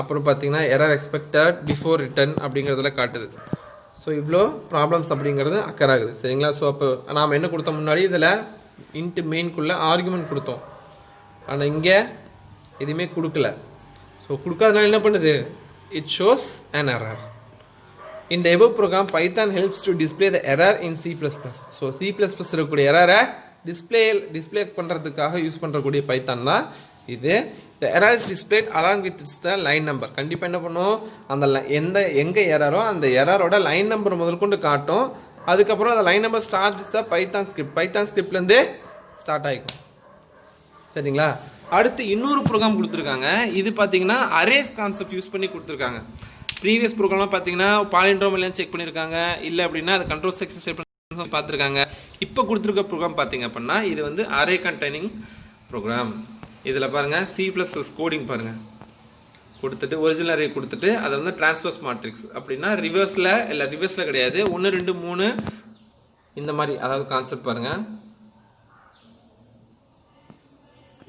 அப்புறம் பார்த்தீங்கன்னா எரர் எக்ஸ்பெக்டட் பிஃபோர் ரிட்டர்ன் அப்படிங்கிறதுல காட்டுது. ஸோ இவ்வளோ ப்ராப்ளம்ஸ் அப்படிங்கிறது அக்கர் ஆகுது சரிங்களா. ஸோ அப்போ நாம் என்ன கொடுத்தோம் முன்னாடி இதில் இன்ட்டு மெயின்குள்ளே ஆர்குமெண்ட் கொடுத்தோம். ஆனால் இங்கே எதுவுமே கொடுக்கல. ஸோ கொடுக்காதனால என்ன பண்ணுது, it shows an error. In the above program, Python helps to display the error in C++. So C++ இருக்கக்கூடிய எரரை டிஸ்பிளே பண்ணுறதுக்காக யூஸ் பண்ணுறக்கூடிய பைத்தான் தான் இது. The error is displayed along with the line number. கண்டிப்பாக என்ன பண்ணும், அந்த எங்கே எரரோ அந்த எரரோட லைன் நம்பர் முதல் கொண்டு காட்டும். அதுக்கப்புறம் அந்த line number starts Python script, Python ஸ்கிரிப்ட்லேருந்து ஸ்டார்ட் ஆகிக்கும் சரிங்களா. அடுத்து இன்னொரு ப்ரோக்ராம் கொடுத்துருக்காங்க. இது பார்த்தீங்கன்னா அரேஸ் கான்செப்ட் யூஸ் பண்ணி கொடுத்துருக்காங்க. ப்ரீவியஸ் ப்ரோக்ராம்லாம் பார்த்தீங்கன்னா பாலிண்ட்ரோம் இல்லைன்னு செக் பண்ணியிருக்காங்க, இல்லை அப்படின்னா அது கண்ட்ரோல் செக்ஷன் செட் பண்ணி பார்த்துருக்காங்க. இப்போ கொடுத்துருக்க ப்ரோக்ராம் பார்த்தீங்க அப்படின்னா இது வந்து அரே கண்டெய்னிங் ப்ரோக்ராம். இதில் பாருங்கள் C++ கோடிங் பாருங்கள் கொடுத்துட்டு ஒரிஜினல் அரே கொடுத்துட்டு அதை வந்து டிரான்ஸ்வர்ஸ் மேட்ரிக்ஸ் அப்படின்னா ரிவர்ஸில் கிடையாது, 1 2 3 இந்த மாதிரி. அதாவது கான்செப்ட் பாருங்கள்,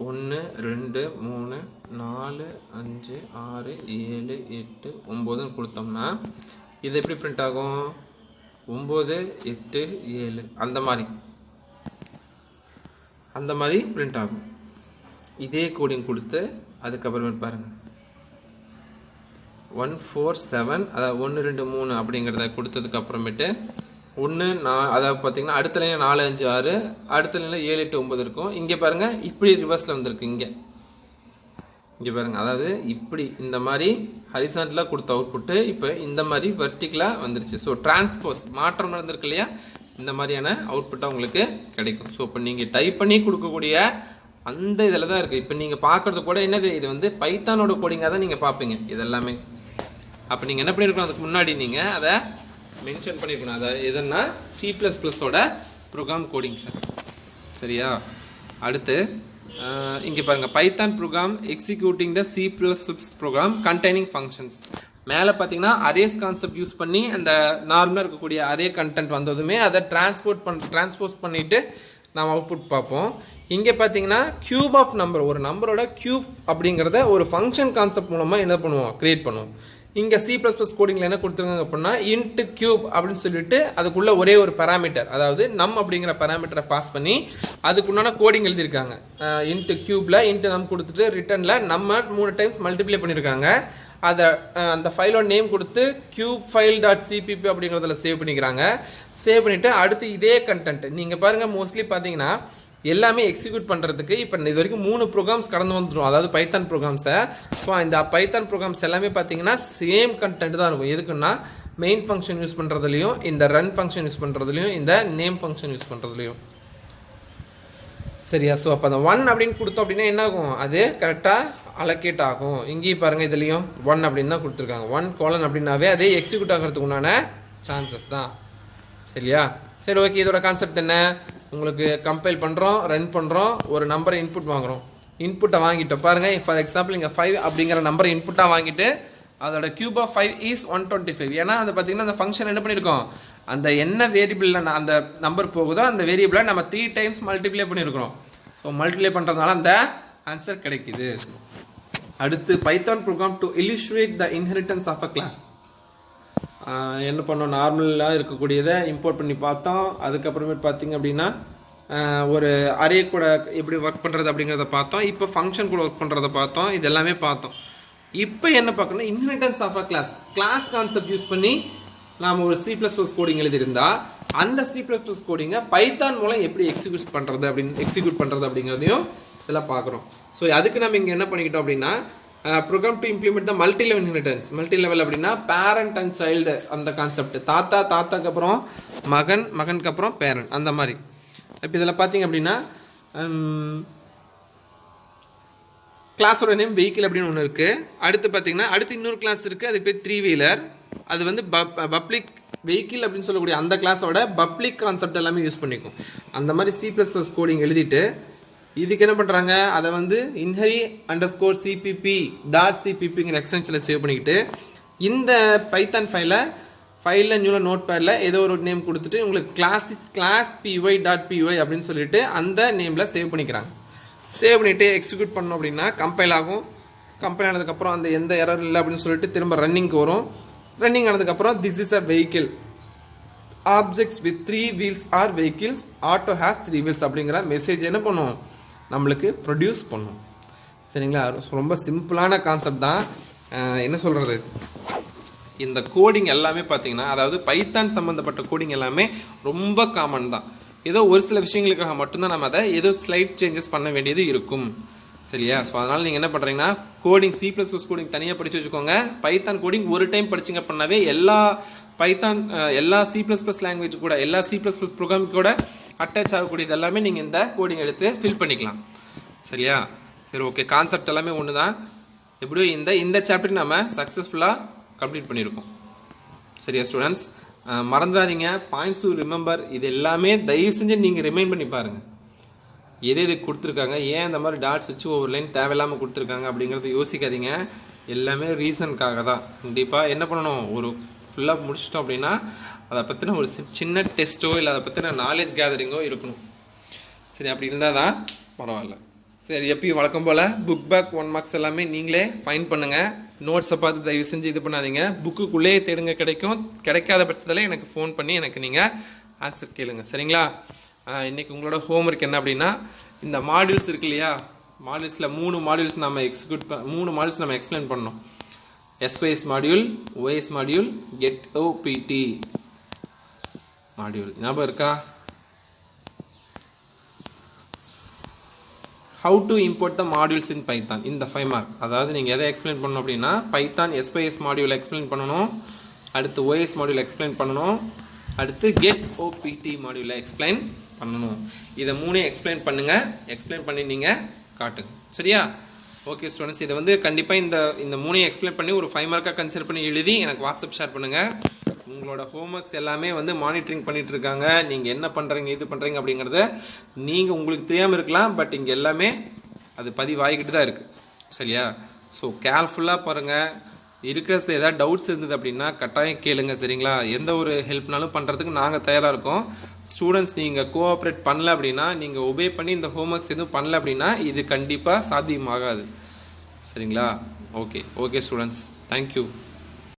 1 2 3 4 5 6 7 8 9 கொடுத்தோம்னா இது எப்படி பிரிண்ட் ஆகும், 9 8 7 அந்த மாதிரி பிரிண்ட் ஆகும். இதே கோடிங் கொடுத்து அதுக்கப்புறமேட்டு பாருங்கள் 1 4 7 அதாவது 1 2 3 அப்படிங்கிறத கொடுத்ததுக்கு அப்புறமேட்டு 1 4 அதாவது பார்த்தீங்கன்னா அடுத்த லைனில் 4 5 6 அடுத்த லைனில் 7 8 9 இருக்கும். இங்கே பாருங்கள் இப்படி ரிவர்ஸில் வந்திருக்கு. இங்கே பாருங்கள், அதாவது இப்படி இந்த மாதிரி ஹரிசாண்டலாக கொடுத்த அவுட்புட்டு இப்போ இந்த மாதிரி வெர்டிக்கலாக வந்துருச்சு. ஸோ டிரான்ஸ்போஸ் மாற்றம் நடந்திருக்கு இல்லையா, இந்த மாதிரியான அவுட்புட்டாக உங்களுக்கு கிடைக்கும். ஸோ இப்போ நீங்கள் டைப் பண்ணி கொடுக்கக்கூடிய அந்த இதில் தான் இருக்குது. இப்போ நீங்கள் பார்க்குறது கூட என்னது, இது வந்து பைத்தானோட கோடிங்காக தான் நீங்கள் பார்ப்பீங்க இதெல்லாமே. அப்போ நீங்கள் என்ன பண்ணியிருக்கணும், அதுக்கு முன்னாடி நீங்கள் அதை மென்ஷன் பண்ணியிருக்கணும். அதை எதுன்னா C++ஓட ப்ரோக்ராம் கோடிங் சார் சரியா. அடுத்து இங்கே பாருங்கள், Python program executing the C++ program containing functions. மேலே பார்த்தீங்கன்னா அரேஸ் கான்செப்ட் யூஸ் பண்ணி அந்த நார்மலாக இருக்கக்கூடிய அரே கண்டென்ட் வந்ததுமே அதை டிரான்ஸ்போஸ் பண்ணிவிட்டு நாம் அவுட்புட் பார்ப்போம். இங்கே பார்த்தீங்கன்னா கியூப் ஆஃப் நம்பர், ஒரு நம்பரோட கியூப் அப்படிங்கிறத ஒரு ஃபங்க்ஷன் கான்செப்ட் மூலமாக என்ன பண்ணுவோம், கிரியேட் பண்ணுவோம். இங்கே C++ கோடிங்கில் என்ன கொடுத்துருக்காங்க அப்படின்னா இன்ட் கியூப் அப்படின்னு சொல்லிட்டு அதுக்குள்ள ஒரே ஒரு பேராமீட்டர், அதாவது நம் அப்படிங்கிற பேராமீட்டரை பாஸ் பண்ணி அதுக்குண்டான கோடிங் எழுதியிருக்காங்க. இன்ட் கியூப்ல இன்ட் நம் கொடுத்துட்டு ரிட்டர்னில் நம்ம 3 டைம்ஸ் மல்டிப்ளை பண்ணியிருக்காங்க. அதை அந்த ஃபைலோட நேம் கொடுத்து cubefile.cpp அப்படிங்கிறதுல சேவ் பண்ணிக்கிறாங்க. சேவ் பண்ணிவிட்டு அடுத்து இதே கண்டென்ட் நீங்கள் பாருங்கள், மோஸ்ட்லி பார்த்தீங்கன்னா எல்லாமே எக்ஸிக்யூட் பண்ணுறதுக்கு இப்போ இது வரைக்கும் 3 ப்ரோக்ராம்ஸ் கடந்து வந்துடும், அதாவது பைத்தான் ப்ரோக்ராம்ஸை. ஸோ இந்த பைத்தான் ப்ரோக்ராம்ஸ் எல்லாமே பார்த்தீங்கன்னா சேம் கண்டென்ட் தான் இருக்கும். எதுக்குன்னா மெயின் ஃபங்க்ஷன் யூஸ் பண்ணுறதுலையும், இந்த ரன் ஃபங்க்ஷன் யூஸ் பண்ணுறதுலையும், இந்த நேம் ஃபங்க்ஷன் யூஸ் பண்ணுறதுலையும் சரியா. ஸோ அப்போ அந்த 1 அப்படின்னு கொடுத்தோம் அப்படின்னா என்ன ஆகும், அது கரெக்டாக அலோகேட் ஆகும். இங்கேயும் பாருங்கள், இதுலேயும் 1 அப்படின்னு தான் கொடுத்துருக்காங்க. 1 அப்படின்னாவே அதே எக்ஸிக்யூட் ஆகிறதுக்கு உண்டான சான்சஸ் தான் சரியா. சரி ஓகே, இதோட கான்செப்ட் என்ன, உங்களுக்கு கம்பைல் பண்ணுறோம், ரன் பண்ணுறோம், ஒரு நம்பரை இன்புட் வாங்குகிறோம். இன்புட்டை வாங்கிட்டோம் பாருங்கள், ஃபார் எக்ஸாம்பிள் இங்கே 5 அப்படிங்கிற நம்பரை இன்புட்டாக வாங்கிட்டு அதோட கியூப் ஆஃப் 5 இஸ் 125. ஏன்னா அது பார்த்தீங்கன்னா அந்த ஃபங்க்ஷன் என்ன பண்ணியிருக்கோம், அந்த என்ன வேரியபிளில் அந்த நம்பர் போகுதோ அந்த வேரியபிளை நம்ம 3 டைம்ஸ் மல்டிப்ளை பண்ணியிருக்கிறோம். ஸோ மல்டிப்ளை பண்ணுறதுனால அந்த ஆன்சர் கிடைக்குது. அடுத்து Python program to illustrate the inheritance of a class. என்ன பண்ணோம், நார்மலாக இருக்கக்கூடியதை இம்போர்ட் பண்ணி பார்த்தோம். அதுக்கப்புறமேட்டு பார்த்தீங்க அப்படின்னா ஒரு அரே கூட எப்படி ஒர்க் பண்ணுறது அப்படிங்கிறத பார்த்தோம். இப்போ ஃபங்க்ஷன் கூட ஒர்க் பண்ணுறதை பார்த்தோம். இது எல்லாமே பார்த்தோம். இப்போ என்ன பார்க்கணும், inheritance of a class concept use பண்ணி நாம் ஒரு C++ கோடிங் எழுதியிருந்தா அந்த C++ கோடிங்கை பைத்தான் மூலம் எப்படி எக்ஸிக்யூட் பண்ணுறது அப்படிங்கிறதையும் இதெல்லாம் பார்க்குறோம். ஸோ அதுக்கு நம்ம இங்கே என்ன பண்ணிக்கிட்டோம் அப்படின்னா program to implement the multi level inheritance. Multi level அப்படின்னா பேரண்ட் அண்ட் சைல்டு அந்த கான்செப்ட், தாத்தாக்கு அப்புறம் மகனுக்கு அப்புறம் பேரண்ட் அந்த மாதிரி. இப்போ இதில் பார்த்தீங்க அப்படின்னா கிளாஸோட நேம் வெஹிக்கிள் அப்படின்னு ஒன்று இருக்குது. அடுத்து பார்த்தீங்கன்னா அடுத்து இன்னொரு கிளாஸ் இருக்குது, அது பேர் 3 வீலர். அது வந்து பப்ளிக் வெஹிக்கிள் அப்படின்னு சொல்லக்கூடிய அந்த கிளாஸோட பப்ளிக் கான்செப்ட் எல்லாமே யூஸ் பண்ணிக்கும். அந்த மாதிரி C++ கோடிங் எழுதிட்டு இதுக்கு என்ன பண்ணுறாங்க, அதை வந்து inherit_cpp.cppங்கிற எக்ஸ்டென்ஷனில் சேவ் பண்ணிக்கிட்டு இந்த பைத்தான் ஃபைலில் நியூவில் நோட் பேடில் ஏதோ ஒரு நேம் கொடுத்துட்டு உங்களுக்கு கிளாஸ் py.py அப்படின்னு சொல்லிட்டு அந்த நேமில் சேவ் பண்ணிக்கிறாங்க. சேவ் பண்ணிவிட்டு எக்ஸிக்யூட் பண்ணோம் அப்படின்னா கம்பைல் ஆகும். கம்பைல் ஆனதுக்கப்புறம் அந்த எந்த எரர் இல்லை அப்படின்னு சொல்லிட்டு திரும்ப ரன்னிங்க்கு வரும். ரன்னிங் ஆனதுக்கப்புறம் this is a vehicle objects with 3 wheels or vehicles, auto has 3 wheels அப்படிங்கிற மெசேஜ் என்ன பண்ணும், நம்மளுக்கு ப்ரொடியூஸ் பண்ணும். சரிங்களா? ரொம்ப சிம்பிளான கான்செப்ட் தான். என்ன சொல்கிறது, இந்த கோடிங் எல்லாமே பார்த்தீங்கன்னா, அதாவது பைத்தான் சம்மந்தப்பட்ட கோடிங் எல்லாமே ரொம்ப காமன் தான். ஏதோ ஒரு சில விஷயங்களுக்காக மட்டும்தான் நம்ம அதை ஏதோ ஸ்லைட் சேஞ்சஸ் பண்ண வேண்டியது இருக்கும். சரியா? ஸோ அதனால் நீங்கள் என்ன பண்ணுறீங்கன்னா, கோடிங் C++ கோடிங் தனியாக படித்து வச்சுக்கோங்க. பைத்தான் கோடிங் ஒரு டைம் படிச்சிங்க பண்ணாவே எல்லா பைத்தான் எல்லா C++ லாங்குவேஜ் கூட, எல்லா C++ ப்ரோக்ராம் கூட அட்டாச் ஆகக்கூடியது எல்லாமே நீங்கள் இந்த கோடிங் எடுத்து ஃபில் பண்ணிக்கலாம். சரியா? சரி, ஓகே. கான்செப்ட் எல்லாமே ஒன்று தான். எப்படியோ இந்த சாப்டர் நம்ம சக்ஸஸ்ஃபுல்லாக கம்ப்ளீட் பண்ணியிருக்கோம். சரியா ஸ்டூடெண்ட்ஸ்? மறந்துடாதீங்க, பாயிண்ட்ஸ் டு ரிமெம்பர் இது எல்லாமே தயவு செஞ்சு நீங்கள் ரிமைண்ட் பண்ணி பாருங்கள். எது கொடுத்துருக்காங்க, ஏன் இந்த மாதிரி டாட்ஸ் வச்சு ஒவ்வொரு லைன் தேவையில்லாமல் கொடுத்துருக்காங்க அப்படிங்கிறத யோசிக்காதீங்க. எல்லாமே ரீசனுக்காக தான். கண்டிப்பாக என்ன பண்ணணும், ஒரு ஃபுல்லாக முடிச்சிட்டோம் அப்படின்னா அதை பற்றின ஒரு சின்ன டெஸ்ட்டோ இல்லை அதை பற்றின நாலேஜ் கேதரிங்கோ இருக்கணும். சரி, அப்படி இருந்தால் தான் பரவாயில்ல. சரி, எப்பயும் வழக்கம் போல் புக் பேக் 1 மார்க்ஸ் எல்லாமே நீங்களே ஃபைன் பண்ணுங்கள். நோட்ஸை பார்த்து தயவு செஞ்சு இது பண்ணாதீங்க. புக்குக்குள்ளேயே தேடுங்க, கிடைக்கும். கிடைக்காத பட்சத்தில் எனக்கு ஃபோன் பண்ணி எனக்கு நீங்கள் ஆன்சர் கேளுங்க. சரிங்களா? இன்றைக்கி உங்களோட ஹோம்ஒர்க் என்ன அப்படின்னா, இந்த மாடியூல்ஸ் இருக்கு இல்லையா, மாடியூல்ஸில் 3 மாடியூல்ஸ் நம்ம எக்ஸ்பிளைன் பண்ணோம். SYS module, OS module, GetOPT module. ஞாபகம் இருக்கா? How to import the modules in Python, இந்த 5 மார்க். அதாவது நீங்கள் எதை எக்ஸ்பிளைன் பண்ணணும் அப்படின்னா, பைத்தான் SYS மாடியூல் எக்ஸ்பிளைன் பண்ணணும், அடுத்து OS மாடியூல் எக்ஸ்பிளைன் பண்ணணும், அடுத்து GetOPT மாடியூலை எக்ஸ்பிளைன் பண்ணணும். இதை 3 எக்ஸ்பிளைன் பண்ணுங்கள். எக்ஸ்பிளைன் பண்ணி நீங்கள் காட்டுங்க. சரியா? ஓகே ஸ்டூடெண்ட்ஸ், இதை வந்து கண்டிப்பாக இந்த 3 எக்ஸ்பிளைன் பண்ணி ஒரு 5 மார்க்காக கன்சிடர் பண்ணி எழுதி எனக்கு வாட்ஸ்அப் ஷேர் பண்ணுங்கள். உங்களோட ஹோம்ஒர்க்ஸ் எல்லாமே வந்து மானிட்டரிங் பண்ணிட்டு இருக்காங்க. நீங்கள் என்ன பண்ணுறீங்க, இது பண்ணுறீங்க அப்படிங்கிறத நீங்கள் உங்களுக்கு தெரியாமல் இருக்கலாம், பட் இங்கே எல்லாமே அது பதிவாகிக்கிட்டு தான் இருக்குது. சரியா? ஸோ கேர்ஃபுல்லாக பாருங்கள். இருக்கிறது ஏதாவது டவுட்ஸ் இருந்தது அப்படின்னா கட்டாயம் கேளுங்க. சரிங்களா? எந்த ஒரு ஹெல்ப்னாலும் பண்ணுறதுக்கு நாங்கள் தயாராக இருக்கோம். ஸ்டூடெண்ட்ஸ் நீங்கள் கோஆப்ரேட் பண்ணல அப்படின்னா, நீங்கள் ஒபே பண்ணி இந்த ஹோம்ஒர்க்ஸ் எதுவும் பண்ணல அப்படின்னா இது கண்டிப்பாக சாத்தியமாகாது. சரிங்களா? Okay students, thank you.